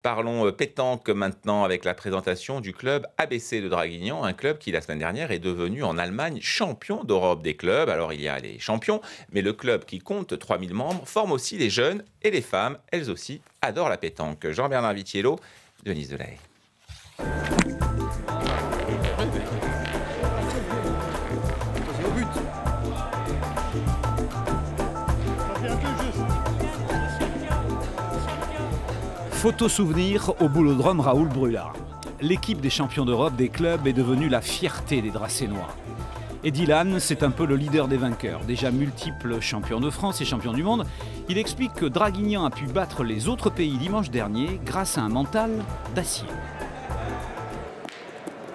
Parlons pétanque maintenant avec la présentation du club ABC de Draguignan, un club qui la semaine dernière est devenu en Allemagne champion d'Europe des clubs. Alors il y a les champions, mais le club qui compte 3000 membres forme aussi les jeunes et les femmes, elles aussi adorent la pétanque. Jean-Bernard Vitiello, Denise Delahaye. Photo souvenir au boulodrome Raoul Brulard. L'équipe des champions d'Europe des clubs est devenue la fierté des Dracénois. Et Dylan, c'est un peu le leader des vainqueurs. Déjà multiple champion de France et champion du monde, il explique que Draguignan a pu battre les autres pays dimanche dernier grâce à un mental d'acier.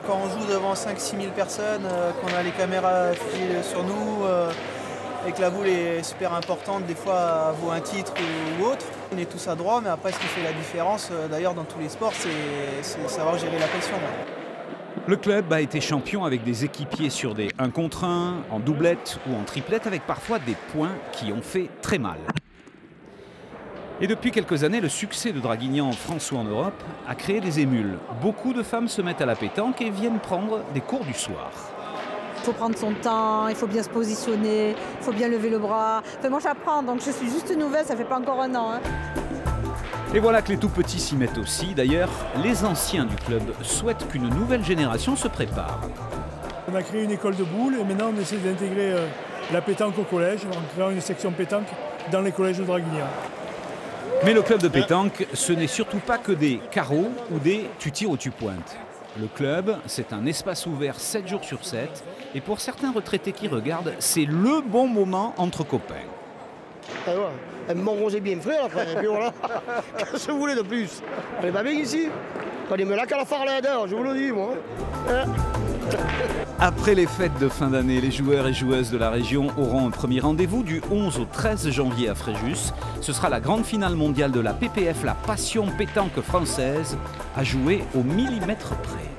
Quand on joue devant 5-6 000 personnes, qu'on a les caméras fixées sur nous, et que la boule est super importante, des fois elle vaut un titre ou autre. On est tous adroits, mais après ce qui fait la différence, d'ailleurs dans tous les sports, c'est savoir gérer la pression. Le club a été champion avec des équipiers sur des 1 contre 1, en doublette ou en triplette, avec parfois des points qui ont fait très mal. Et depuis quelques années, le succès de Draguignan en France ou en Europe a créé des émules. Beaucoup de femmes se mettent à la pétanque et viennent prendre des cours du soir. Il faut prendre son temps, il faut bien se positionner, il faut bien lever le bras. Enfin, moi j'apprends, donc je suis juste nouvelle, ça fait pas encore un an. Et voilà que les tout petits s'y mettent aussi. D'ailleurs, les anciens du club souhaitent qu'une nouvelle génération se prépare. On a créé une école de boules et maintenant on essaie d'intégrer la pétanque au collège en créant une section pétanque dans les collèges de Draguignan. Mais le club de pétanque, ce n'est surtout pas que des carreaux ou des tu tires ou tu pointes. Le club, c'est un espace ouvert 7 jours sur 7. Et pour certains retraités qui regardent, c'est le bon moment entre copains. Ah ouais, un bon rosé bien frais après, et puis voilà. Qu'est-ce que vous voulez de plus? On est pas bien ici. On est là qu'à la farlade, je vous le dis, moi. Après les fêtes de fin d'année, les joueurs et joueuses de la région auront un premier rendez-vous du 11 au 13 janvier à Fréjus. Ce sera la grande finale mondiale de la PPF, la passion pétanque française, à jouer au millimètre près.